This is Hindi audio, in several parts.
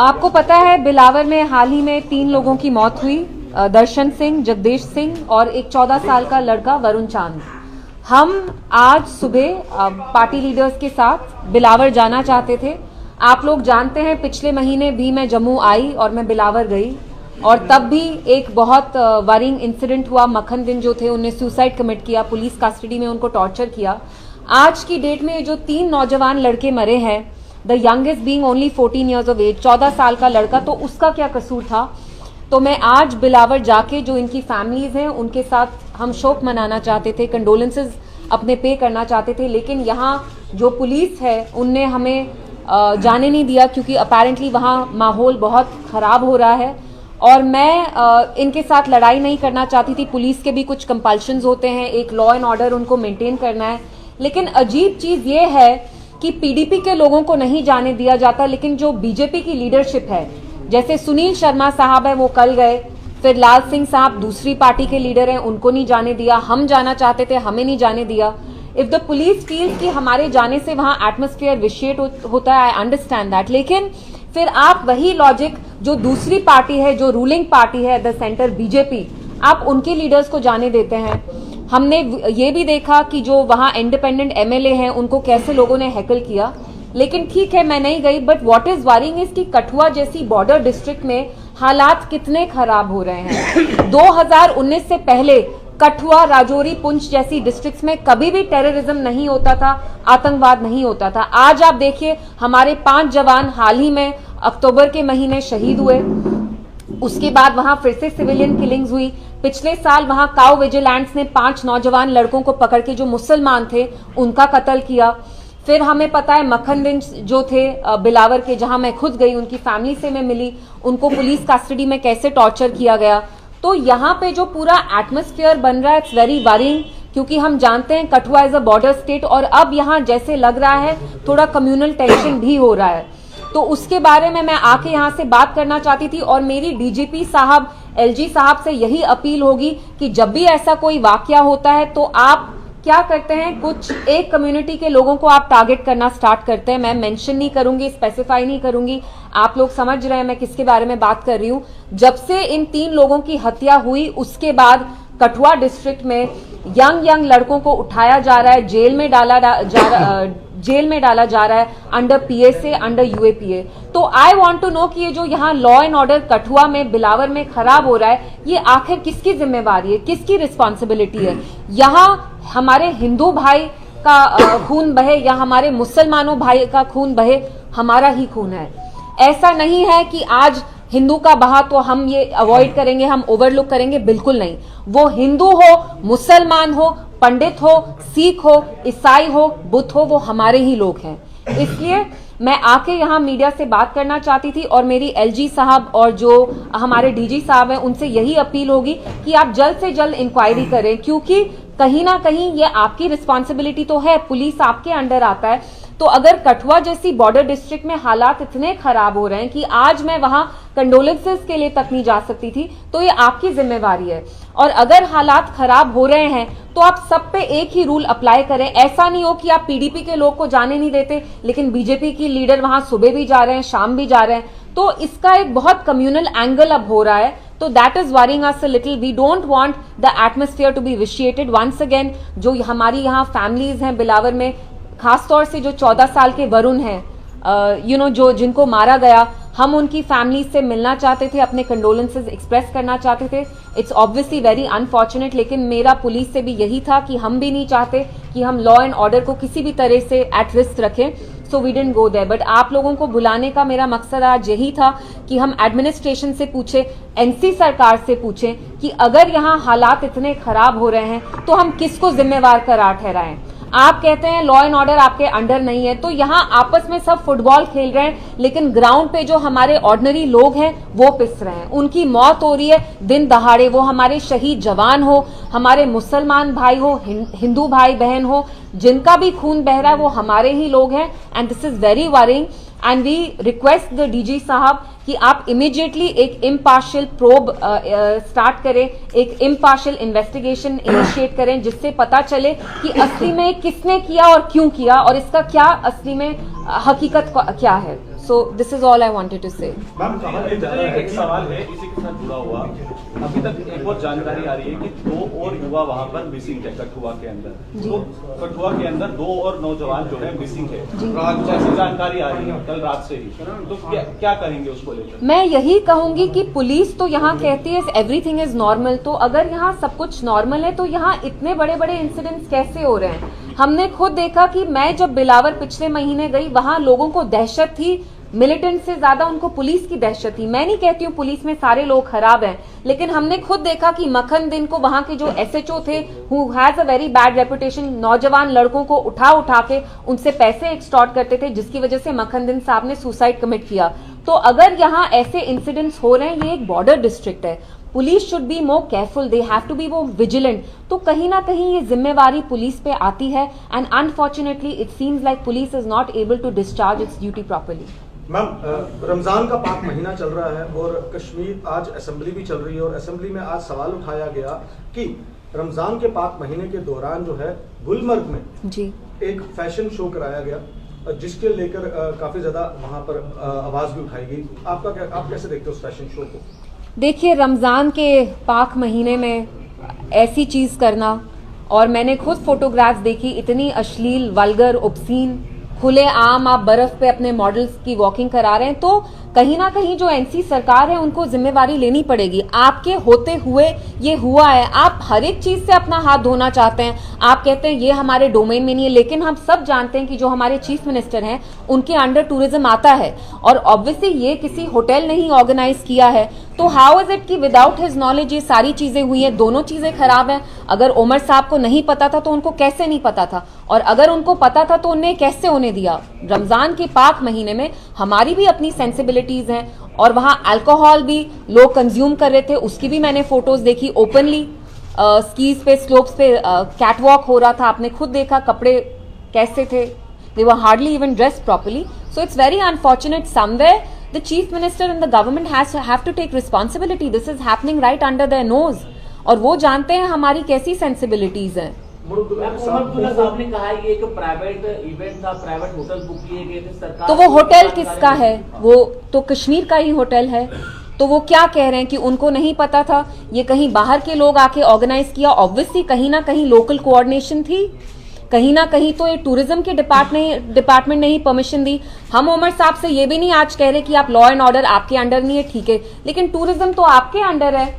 आपको पता है बिलावर में हाल ही में 3 लोगों की मौत हुई, दर्शन सिंह, जगदीश सिंह और एक 14 साल का लड़का वरुण चांद। हम आज सुबह पार्टी लीडर्स के साथ बिलावर जाना चाहते थे। आप लोग जानते हैं पिछले महीने भी मैं जम्मू आई और मैं बिलावर गई और तब भी एक बहुत वरिंग इंसिडेंट हुआ। मक्खन दिन जो थे उन्हें सुसाइड कमिट किया, पुलिस कस्टडी में उनको टॉर्चर किया। आज की डेट में जो 3 नौजवान लड़के मरे हैं, the youngest being only 14 years of age, 14 साल का लड़का, तो उसका क्या कसूर था। तो मैं आज बिलावर जाके जो इनकी फैमिलीज हैं उनके साथ हम शोक मनाना चाहते थे, कंडोलेंसेज अपने पे करना चाहते थे, लेकिन यहाँ जो पुलिस है उनने हमें जाने नहीं दिया क्योंकि अपेरेंटली वहाँ माहौल बहुत खराब हो रहा है और मैं इनके साथ लड़ाई नहीं करना चाहती थी। पुलिस के भी कुछ कंपल्शंस होते हैं, एक लॉ एंड ऑर्डर उनको मेंटेन करना है, लेकिन अजीब चीज ये है कि पीडीपी के लोगों को नहीं जाने दिया जाता, लेकिन जो बीजेपी की लीडरशिप है, जैसे सुनील शर्मा साहब है वो कल गए, फिर लाल सिंह साहब दूसरी पार्टी के लीडर हैं, उनको नहीं जाने दिया। हम जाना चाहते थे, हमें नहीं जाने दिया। इफ द पुलिस फील्स कि हमारे जाने से वहां एटमॉस्फेयर विशिएट होता है, आई अंडरस्टैंड दैट, लेकिन फिर आप वही लॉजिक जो दूसरी पार्टी है, जो रूलिंग पार्टी है द सेंटर बीजेपी, आप उनके लीडर्स को जाने देते हैं। हमने ये भी देखा कि जो वहां इंडिपेंडेंट एमएलए हैं उनको कैसे लोगों ने हैकल किया, लेकिन ठीक है मैं नहीं गई। But what is worrying is कि कठुआ जैसी बॉर्डर डिस्ट्रिक्ट में हालात कितने खराब हो रहे हैं। 2019 से पहले कठुआ, राजौरी, पुंछ जैसी डिस्ट्रिक्ट्स में कभी भी टेररिज्म नहीं होता था, आतंकवाद नहीं होता था। आज आप देखिए हमारे 5 जवान हाल ही में अक्टूबर के महीने शहीद हुए, उसके बाद वहां फिर से सिविलियन किलिंग्स हुई। पिछले साल वहां काउ विजिलेंट्स ने 5 नौजवान लड़कों को पकड़ के जो मुसलमान थे उनका कत्ल किया। फिर हमें पता है मक्खन दिन जो थे बिलावर के, जहां मैं खुद गई, उनकी फैमिली से मैं मिली, उनको पुलिस कस्टडी में कैसे टॉर्चर किया गया। तो यहाँ पे जो पूरा एटमॉस्फेयर बन रहा है, इट्स वेरी वरिंग, क्योंकि हम जानते हैं Kathua is a border state और अब यहाँ जैसे लग रहा है थोड़ा कम्युनल टेंशन भी हो रहा है। तो उसके बारे में मैं आके यहाँ से बात करना चाहती थी और मेरी डीजीपी साहब, एलजी साहब से यही अपील होगी कि जब भी ऐसा कोई वाकया होता है तो आप क्या करते हैं, कुछ एक कम्युनिटी के लोगों को आप टारगेट करना स्टार्ट करते हैं। मैं मेंशन नहीं करूंगी, स्पेसिफाई नहीं करूंगी, आप लोग समझ रहे हैं मैं किसके बारे में बात कर रही हूं। जब से इन 3 लोगों की हत्या हुई उसके बाद कठुआ डिस्ट्रिक्ट में यंग लड़कों को उठाया जा रहा है, जेल में डाला जा रहा है अंडर पीएसए, अंडर यूएपीए। तो आई वांट टू नो कि ये जो यहाँ लॉ एंड ऑर्डर कठुआ में, बिलावर में खराब हो रहा है, ये आखिर किसकी जिम्मेवारी है, किसकी रिस्पॉन्सिबिलिटी है। यहाँ हमारे हिंदू भाई का खून बहे या हमारे मुसलमानों भाई का खून बहे, हमारा ही खून है। ऐसा नहीं है कि आज हिंदू का बहा तो हम ये अवॉइड करेंगे, हम ओवरलुक करेंगे, बिल्कुल नहीं। वो हिंदू हो, मुसलमान हो, पंडित हो, सिख हो, ईसाई हो, बुद्ध हो, वो हमारे ही लोग हैं। इसलिए मैं आके यहाँ मीडिया से बात करना चाहती थी और मेरी एलजी साहब और जो हमारे डीजी साहब हैं उनसे यही अपील होगी कि आप जल्द से जल्द इंक्वायरी करें, क्योंकि कहीं ना कहीं ये आपकी रिस्पॉन्सिबिलिटी तो है, पुलिस आपके अंडर आता है। तो अगर कठुआ जैसी बॉर्डर डिस्ट्रिक्ट में हालात इतने खराब हो रहे हैं कि आज मैं वहां कंडोलेंसेस के लिए तक नहीं जा सकती थी, तो ये आपकी जिम्मेवारी है। और अगर हालात खराब हो रहे हैं तो आप सब पे एक ही रूल अप्लाई करें। ऐसा नहीं हो कि आप पीडीपी के लोग को जाने नहीं देते लेकिन बीजेपी की लीडर वहां सुबह भी जा रहे हैं, शाम भी जा रहे हैं। तो इसका एक बहुत कम्युनल एंगल अब हो रहा है, तो that is worrying us a little. We don't want the atmosphere to be vitiated once again. जो हमारी यहाँ फैमिलीज हैं बिलावर में, खासतौर से जो 14 साल के वरुण हैं, जो जिनको मारा गया, हम उनकी फैमिली से मिलना चाहते थे, अपने कंडोलेंसेज एक्सप्रेस करना चाहते थे। इट्स ऑब्वियसली वेरी अनफॉर्चुनेट, लेकिन मेरा पुलिस से भी यही था कि हम भी नहीं चाहते कि हम लॉ एंड ऑर्डर को किसी भी तरह से एट रिस्क रखें। So we didn't go there. But आप लोगों को बुलाने का मेरा मकसद आज यही था कि हम एडमिनिस्ट्रेशन से पूछे, एनसी सरकार से पूछें कि अगर यहाँ हालात इतने खराब हो रहे हैं तो हम किसको जिम्मेवार करार ठहराएं। आप कहते हैं लॉ एंड ऑर्डर आपके अंडर नहीं है, तो यहाँ आपस में सब फुटबॉल खेल रहे हैं लेकिन ग्राउंड पे जो हमारे ऑर्डिनरी लोग हैं वो पिस रहे हैं, उनकी मौत हो रही है दिन दहाड़े। वो हमारे शहीद जवान हो, हमारे मुसलमान भाई हो, हिंदू भाई बहन हो, जिनका भी खून बह रहा है वो हमारे ही लोग हैं। And this is very worrying and we request the DG साहब कि आप इमीडिएटली एक इम्पार्शियल प्रोब स्टार्ट करें, एक इम्पार्शियल इन्वेस्टिगेशन इनिशिएट करें, जिससे पता चले कि असली में किसने किया और क्यों किया और इसका क्या असली में हकीकत क्या है। So this is all I wanted to say. Ma'am कहा जा रहा है, एक सवाल है इसी के साथ जुड़ा हुआ, अभी तक एक और जानकारी आ रही है कि 2 और युवा वहां पर मिसिंग है कठुआ के अंदर। तो कठुआ के अंदर 2 और नौजवान जो है मिसिंग है, जैसी जानकारी आ रही है कल रात से ही। तो क्या कहेंगे उसको लेकर? मैं यही कहूंगी कि पुलिस तो यहाँ कहती है एवरीथिंग इज नॉर्मल, तो अगर यहाँ सब कुछ नॉर्मल है तो यहाँ इतने बड़े बड़े इंसिडेंट्स कैसे हो रहे हैं? हमने खुद देखा कि मैं जब बिलावर पिछले महीने गई, वहां लोगों को दहशत थी, मिलिटेंट से ज्यादा उनको पुलिस की दहशत थी। मैं नहीं कहती हूँ पुलिस में सारे लोग खराब हैं, लेकिन हमने खुद देखा कि मखन दिन को वहां के जो SHO थे, who has a very bad reputation, नौजवान लड़कों को उठा के उनसे पैसे एक्सटॉर्ट करते थे, जिसकी वजह से मखन दिन साहब ने सुसाइड कमिट किया। तो अगर यहाँ ऐसे इंसिडेंट्स हो रहे हैं, ये एक बॉर्डर डिस्ट्रिक्ट है, police should be more careful, they have to be more vigilant. तो कहीं ना कहीं ये जिम्मेवारी पुलिस पे आती है, and unfortunately it seems like police is not able to discharge its duty properly. Ma'am, Ramzan का पाक महीना चल रहा है और कश्मीर आज असेंबली भी चल रही है, और असेंबली में आज सवाल उठाया गया कि रमजान के पाक महीने के दौरान जो है गुलमर्ग में जी एक फैशन शो कराया गया, जिसके लेकर काफी ज्यादा वहां पर आवाज भी उठाई गई। आप कैसे देखते हो उस फैशन शो को? देखिए, रमज़ान के पाक महीने में ऐसी चीज़ करना, और मैंने खुद फोटोग्राफ्स देखी, इतनी अश्लील, वल्गर, ऑब्सीन, खुले आम आप बर्फ पे अपने मॉडल्स की वॉकिंग करा रहे हैं, तो कहीं ना कहीं जो NC सरकार है उनको जिम्मेवारी लेनी पड़ेगी। आपके होते हुए ये हुआ है, आप हर एक चीज से अपना हाथ धोना चाहते हैं, आप कहते हैं ये हमारे डोमेन में नहीं है, लेकिन हम सब जानते हैं कि जो हमारे चीफ मिनिस्टर हैं उनके अंडर टूरिज्म आता है, और ऑब्वियसली ये किसी होटल ने ही ऑर्गेनाइज किया है। तो हाउ इज इट कि विदाउट हिज नॉलेज ये सारी चीजें हुई हैं? दोनों चीजें खराब हैं। अगर उमर साहब को नहीं पता था तो उनको कैसे नहीं पता था, और अगर उनको पता था तो उन्हें कैसे होने दिया? रमजान के पाक महीने में हमारी भी अपनी सेंसिबिलिटीज हैं, और वहां अल्कोहल भी लोग कंज्यूम कर रहे थे, उसकी भी मैंने फोटोज देखी ओपनली। स्कीज पे, स्लोप्स पे कैटवॉक हो रहा था, आपने खुद देखा कपड़े कैसे थे, they were hardly even dressed properly. So it's very unfortunate, somewhere the chief minister and the government have to take responsibility. This is happening right under their nose, और वो जानते हैं हमारी कैसी सेंसिबिलिटीज हैं। साहब ने कहा ये एक प्राइवेट इवेंट था, प्राइवेट होटल बुक किए गए थे सरकार। तो वो होटल किसका है? वो तो कश्मीर का ही होटल है। तो वो क्या कह रहे हैं कि उनको नहीं पता था, ये कहीं बाहर के लोग आके ऑर्गेनाइज किया? ऑब्वियसली कहीं ना कहीं लोकल कोऑर्डिनेशन थी, कहीं ना कहीं तो ये टूरिज्म के डिपार्टमेंट ने ही परमिशन दी। हम उमर साहब से ये भी नहीं आज कह रहे कि आप लॉ एंड ऑर्डर आपके अंडर नहीं है, ठीक है, लेकिन टूरिज्म तो आपके अंडर है।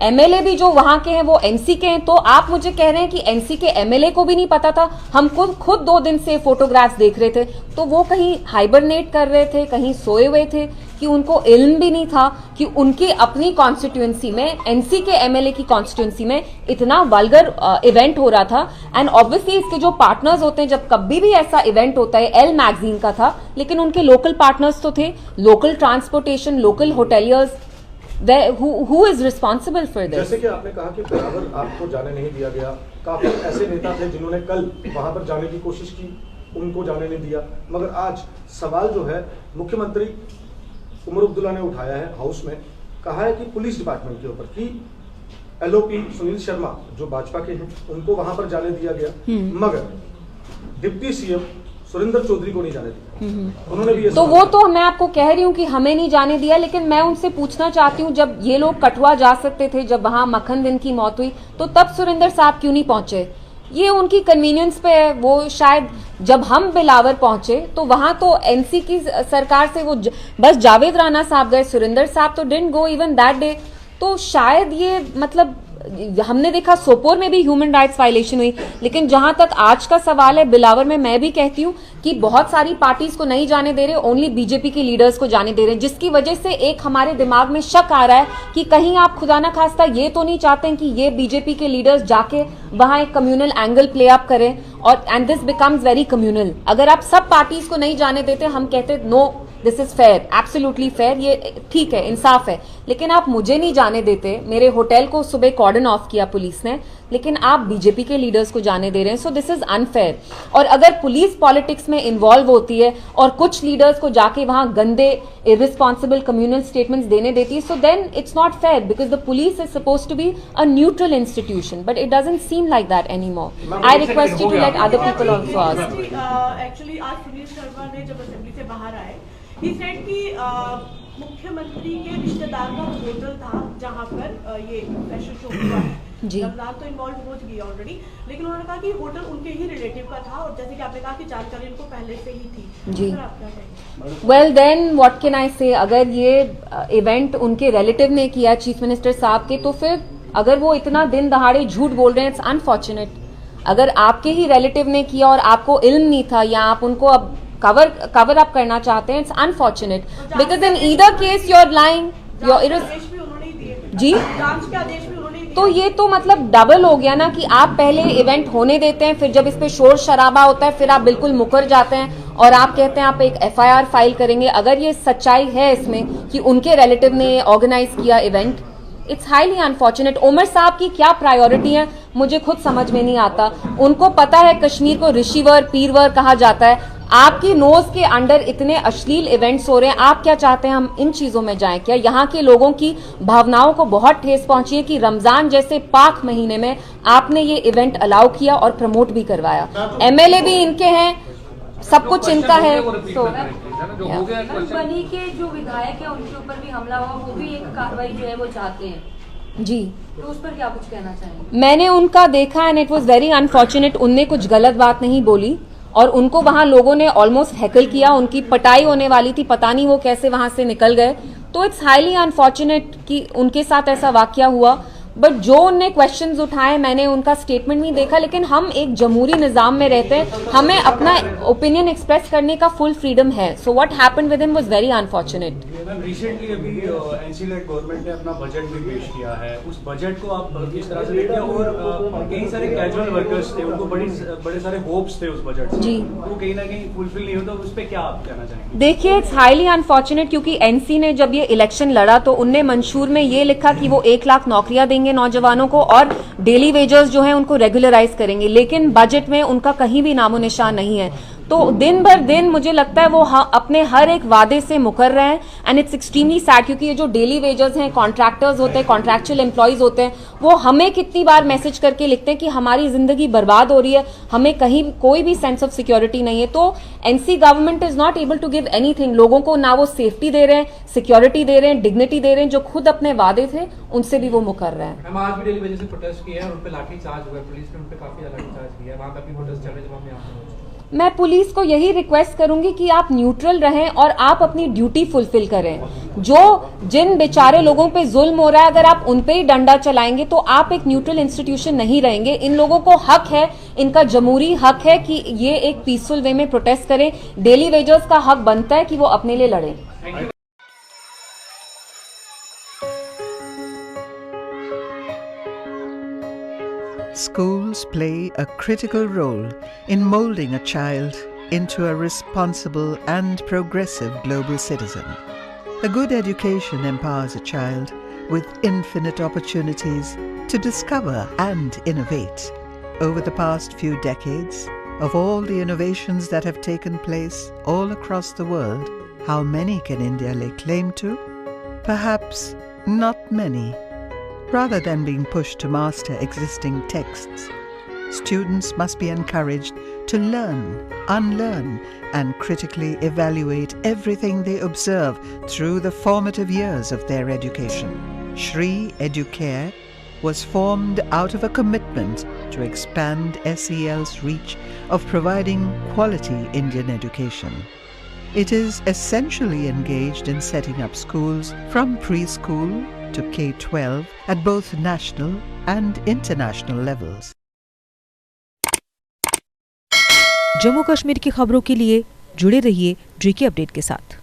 MLA भी जो वहां के हैं वो NC के हैं, तो आप मुझे कह रहे हैं कि NC के MLA को भी नहीं पता था? हम खुद 2 दिन से फोटोग्राफ्स देख रहे थे, तो वो कहीं हाइबरनेट कर रहे थे, कहीं सोए हुए थे, कि उनको इल्म भी नहीं था कि उनकी अपनी कॉन्स्टिट्यूएंसी में, NC के MLA की कॉन्स्टिट्यूएंसी में इतना वल्गर इवेंट हो रहा था। एंड ऑब्वियसली इसके जो पार्टनर्स होते हैं, जब कभी भी ऐसा इवेंट होता है, Elle मैगजीन का था, लेकिन उनके लोकल पार्टनर्स तो थे, local transportation, local hoteliers, who is responsible for this? जैसे कि आपने कहा कि बराबर आपको जाने नहीं दिया गया, काफी ऐसे नेता थे जिन्होंने कल वहां पर जाने की कोशिश की, उनको जाने नहीं दिया, मगर आज सवाल जो है मुख्यमंत्री उमर अब्दुल्ला ने उठाया है हाउस में, कहा है कि पुलिस डिपार्टमेंट के ऊपर कि LOP सुनील शर्मा जो भाजपा के हैं उनको वहां पर जाने दिया गया, मगर डिप्टी CM सुरेंद्र चौधरी को नहीं जाने दिया। उन्होंने भी तो वो तो मैं आपको कह रही हूँ कि हमें नहीं जाने दिया, लेकिन मैं उनसे पूछना चाहती हूँ, जब ये लोग कठुआ जा सकते थे, जब वहां मखन दिन की मौत हुई, तो तब सुरेंद्र साहब क्यों नहीं पहुंचे? ये उनकी कन्वीनियंस पे है। वो शायद जब हम बिलावर पहुंचे तो वहां तो NC की सरकार से वो बस जावेद राणा साहब गए, सुरेंद्र साहब तो didn't go even that day. तो शायद ये मतलब हमने देखा सोपोर में भी ह्यूमन राइट्स वायलेशन हुई, लेकिन जहां तक आज का सवाल है बिलावर में, मैं भी कहती हूं कि बहुत सारी पार्टीज को नहीं जाने दे रहे, ओनली BJP के लीडर्स को जाने दे रहे हैं, जिसकी वजह से एक हमारे दिमाग में शक आ रहा है कि कहीं आप खुदा ना खास्ता ये तो नहीं चाहते हैं कि ये BJP के लीडर्स जाके वहां एक कम्युनल एंगल प्ले अप करें, और and this becomes very communal. अगर आप सब पार्टीज को नहीं जाने देते, हम कहते no this is fair, absolutely fair, ये ठीक है, इंसाफ है, लेकिन आप मुझे नहीं जाने देते। मेरे होटल को सुबह कॉर्डन ऑफ किया पुलिस ने, लेकिन आप BJP के लीडर्स को जाने दे रहे हैं, सो दिस इज अनफेयर। और अगर पुलिस पॉलिटिक्स में इन्वॉल्व होती है और कुछ लीडर्स को जाके वहां गंदे इररिस्पॉन्सिबल कम्युनल स्टेटमेंट्स देने देती है, so then it's not fair, because the police is supposed to be a neutral institution, but it doesn't seem like that anymore. I request you to let other people also ask. Actually आज सुनील शर्मा ने जब असेंबली से बाहर आए, He said कि मुख्यमंत्री के रिश्तेदार का होटल था जहाँ पर ये फैशन शो हुआ है। जी। रमजान तो इन्वॉल्व हो चुकी है ऑलरेडी, लेकिन उन्होंने कहा कि होटल उनके ही रिलेटिव का था और जैसे कि आपने कहा कि जानकारी उनको पहले से ही थी। जी। सर आप क्या कहेंगे? Well then what can I say, अगर ये इवेंट उनके रिलेटिव ने किया चीफ मिनिस्टर साहब के, तो फिर अगर वो इतना दिन दहाड़े झूठ बोल रहे हैं, इट्स अनफॉर्चुनेट। अगर आपके ही रिलेटिव ने किया और आपको इल्म नहीं था या आप उनको अब कवर अप करना चाहते हैं, it's unfortunate because in either case you are lying your आदेश भी उन्होंने ही दिए। जी। जांच के आदेश भी उन्होंने ही दिए। तो ये तो मतलब डबल हो गया ना कि आप पहले इवेंट होने देते हैं, फिर जब इस पे शोर शराबा होता है फिर आप बिल्कुल मुकर जाते हैं और आप कहते हैं आप एक एफआईआर फाइल करेंगे। अगर ये सच्चाई है इसमें कि उनके रिलेटिव ने ऑर्गेनाइज किया event, it's highly unfortunate. Umar साहब की क्या प्रायोरिटी है मुझे खुद समझ में नहीं आता। उनको पता है कश्मीर को ऋषिवर पीरवर कहा जाता है, आपकी नोज के अंडर इतने अश्लील इवेंट्स हो रहे हैं, आप क्या चाहते हैं हम इन चीजों में जाएं? क्या यहाँ के लोगों की भावनाओं को बहुत ठेस पहुंची है कि रमजान जैसे पाक महीने में आपने ये इवेंट अलाउ किया और प्रमोट भी करवाया? एमएलए भी इनके हैं, सब कुछ इनका है। तो बनी के जो विधायक है उनके ऊपर भी हमला हुआ, वो भी एक कार्रवाई जो है वो चाहते हैं जी, तो उस पर क्या कुछ कहना चाहेंगे? मैंने उनका देखा and it was very unfortunate. उनने कुछ गलत बात नहीं बोली और उनको वहां लोगों ने ऑलमोस्ट हैकल किया, उनकी पटाई होने वाली थी, पता नहीं वो कैसे वहां से निकल गए। तो इट्स हाईली अनफॉर्चुनेट कि उनके साथ ऐसा वाकया हुआ। बट जो उनने क्वेश्चंस उठाए मैंने उनका स्टेटमेंट नहीं देखा, लेकिन हम एक जमहूरी निजाम में रहते हैं, हमें अपना ओपिनियन एक्सप्रेस करने का फुल फ्रीडम है। So what happened with him was very unfortunate. Ma'am recently अभी एनसी-लेड गवर्नमेंट ने अपना बजट भी पेश किया है, उस बजट को आप किस तरह से देखते हैं? और कई सारे कैजुअल वर्कर्स थे, उनको बड़े सारे होप्स थे उस बजट से, जी। वो कहीं ना कहीं फुलफिल नहीं होता, उस पर क्या आप कहना चाहेंगे? देखिए इट्स हाईली अनफॉर्चुनेट क्योंकि एनसी ने जब ये इलेक्शन लड़ा तो उनने मंशूर में ये लिखा कि वो 1 लाख नौकरियां देंगे नौजवानों को और डेली वेजर्स जो हैं उनको रेगुलराइज करेंगे, लेकिन बजट में उनका कहीं भी नामो निशान नहीं है। तो दिन भर दिन मुझे लगता है वो अपने हर एक वादे से मुकर रहे हैं एंड इट्स एक्सट्रीमली सैड क्योंकि ये जो डेली वेजर्स हैं, कॉन्ट्रैक्टर्स होते हैं, कॉन्ट्रैक्चुअल एम्प्लॉयज होते हैं, वो हमें कितनी बार मैसेज करके लिखते हैं कि हमारी जिंदगी बर्बाद हो रही है, हमें कहीं कोई भी सेंस ऑफ सिक्योरिटी नहीं है। तो NC government is not able to give anything. लोगों को ना वो सेफ्टी दे रहे हैं, सिक्योरिटी दे रहे हैं, डिग्निटी दे रहे हैं, जो खुद अपने वादे थे उनसे भी वो मुकर रहे हैं। हम आज भी डेली वजह से प्रोटेस्ट किया है और उन पे लाठी चार्ज हुआ है, पुलिस ने उन पे काफी लाठी चार्ज किया है, वहां पे भी प्रोटेस्ट चल रहे हैं जब हम यहाँ पे। मैं पुलिस को यही रिक्वेस्ट करूंगी कि आप न्यूट्रल रहें और आप अपनी ड्यूटी फुलफिल करें। जिन बेचारे लोगों पे जुल्म हो रहा है, अगर आप उन पे ही डंडा चलाएंगे तो आप एक न्यूट्रल इंस्टीट्यूशन नहीं रहेंगे। इन लोगों को हक है, इनका जमहूरी हक है कि ये एक पीसफुल वे में प्रोटेस्ट करें। डेली वेजर्स का हक बनता है कि वो अपने लिए लड़ें। Schools play a critical role in molding a child into a responsible and progressive global citizen. A good education empowers a child with infinite opportunities to discover and innovate. Over the past few decades, of all the innovations that have taken place all across the world, how many can India lay claim to? Perhaps not many. Rather than being pushed to master existing texts, students must be encouraged to learn, unlearn, and critically evaluate everything they observe through the formative years of their education. Shri Educare was formed out of a commitment to expand SEL's reach of providing quality Indian education. It is essentially engaged in setting up schools from preschool to K-12 at both national and international levels. Jammu Kashmir की खबरों के लिए जुड़े रहिए JK अपडेट के साथ।